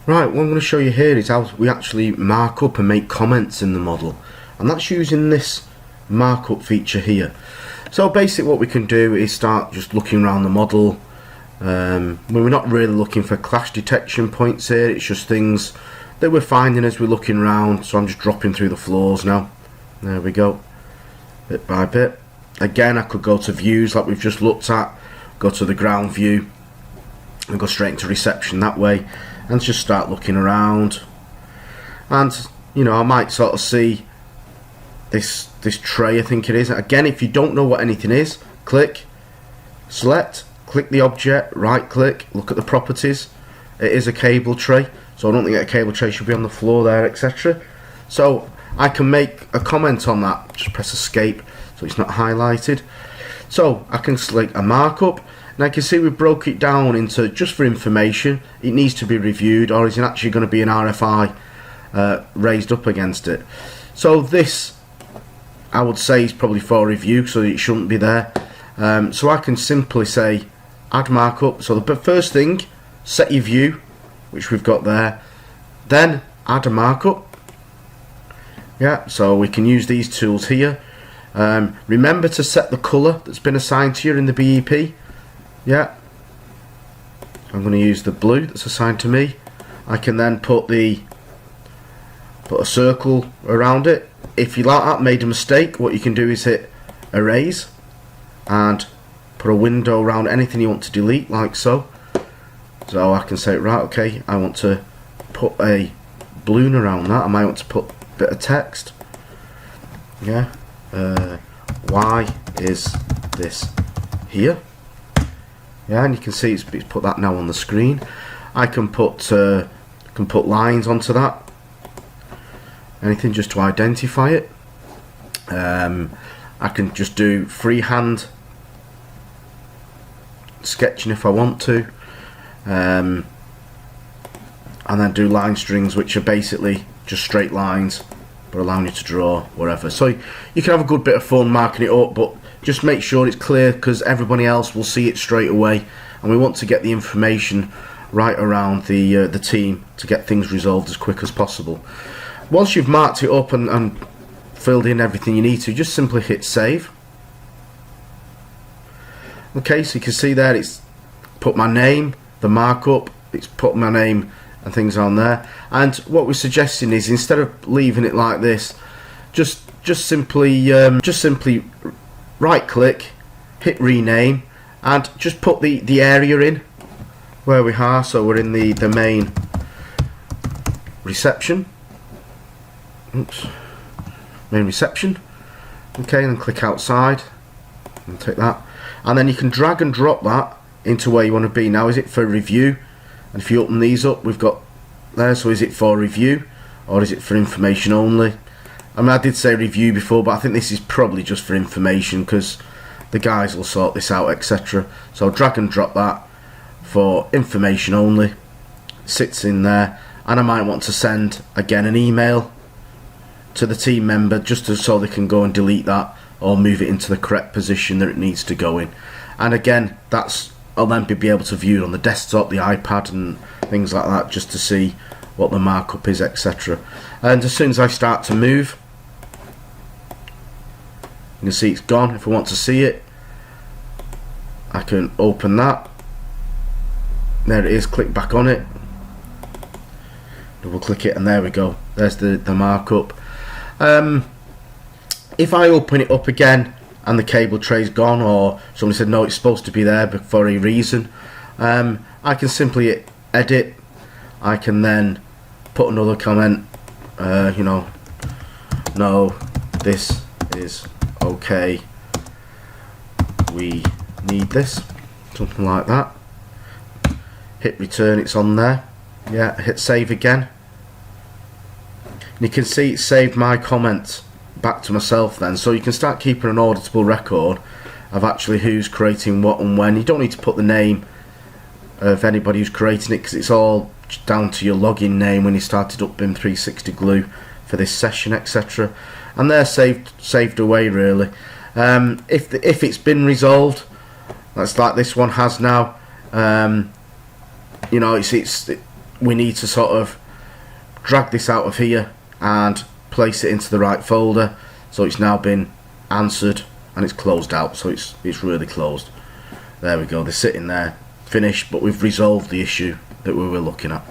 Right, what I'm going to show you here is how we actually mark up and make comments in the model, and that's using this markup feature here. So basically what we can do is start just looking around the model. When we're not really looking for clash detection points here, it's just things that we're finding as we're looking around. So I'm just dropping through the floors now. There we go, bit by bit. Again, I could go to views like we've just looked at, go to the ground view and go straight into reception that way, and just start looking around. And you know, I might sort of see this tray, I think it is. Again, if you don't know what anything is, click, select, click the object, right click, look at the properties. It is a cable tray, so I don't think a cable tray should be on the floor there, etc. So I can make a comment on that. Just press escape so it's not highlighted. So I can select a markup, and I can see we broke it down into just for information. It needs to be reviewed, or is it actually going to be an RFI raised up against it. So this, I would say, is probably for review, so it shouldn't be there. So I can simply say add markup. So the first thing, set your view, which we've got there, then add a markup. Yeah, so we can use these tools here. Remember to set the colour that's been assigned to you in the BEP. Yeah, I'm going to use the blue that's assigned to me. I can then put a circle around it. If you like that, made a mistake, what you can do is hit erase and put a window around anything you want to delete, like so. So I can say, right, okay, I want to put a balloon around that. I might want to put a bit of text. Yeah, why is this here? Yeah, and you can see it's put that now on the screen. I can put lines onto that. Anything just to identify it. I can just do freehand sketching if I want to, and then do line strings, which are basically just straight lines but allowing you to draw wherever. So you can have a good bit of fun marking it up, but just make sure it's clear, because everybody else will see it straight away, and we want to get the information right around the team to get things resolved as quick as possible. Once you've marked it up and filled in everything you need to, just simply hit save. Okay, so you can see there it's put my name, the markup, it's put my name and things on there. And what we're suggesting is, instead of leaving it like this, just simply right click, hit rename, and just put the area in where we are. So we're in the main reception. Oops, main reception. Okay, and then click outside and take that, and then you can drag and drop that into where you want to be. Now, is it for review? And if you open these up, we've got there. So is it for review, or is it for information only? I mean, I did say review before, but I think this is probably just for information, because the guys will sort this out, etc. So drag and drop that for information only. Sits in there, and I might want to send again an email to the team member, just so they can go and delete that or move it into the correct position that it needs to go in. And again, I'll then be able to view it on the desktop, the iPad and things like that, just to see what the markup is, etc. And as soon as I start to move, you can see it's gone. If I want to see it, I can open that. There it is, click back on it, double click it, and there we go. There's the markup. If I open it up again and the cable tray's gone, or somebody said no, it's supposed to be there but for a reason, I can simply hit edit. I can then put another comment, you know, no, this is okay, we need this, something like that. Hit return, it's on there. Yeah, hit save again, and you can see it saved my comment back to myself then. So you can start keeping an auditable record of actually who's creating what and when. You don't need to put the name of anybody who's creating it, because it's all down to your login name when you started up BIM 360 Glue for this session, etc. And they're saved away really. If it's been resolved, that's like this one has now. You know, we need to sort of drag this out of here and place it into the right folder. So it's now been answered and it's closed out, so it's really closed. There we go, they're sitting there finished, but we've resolved the issue that we were looking at.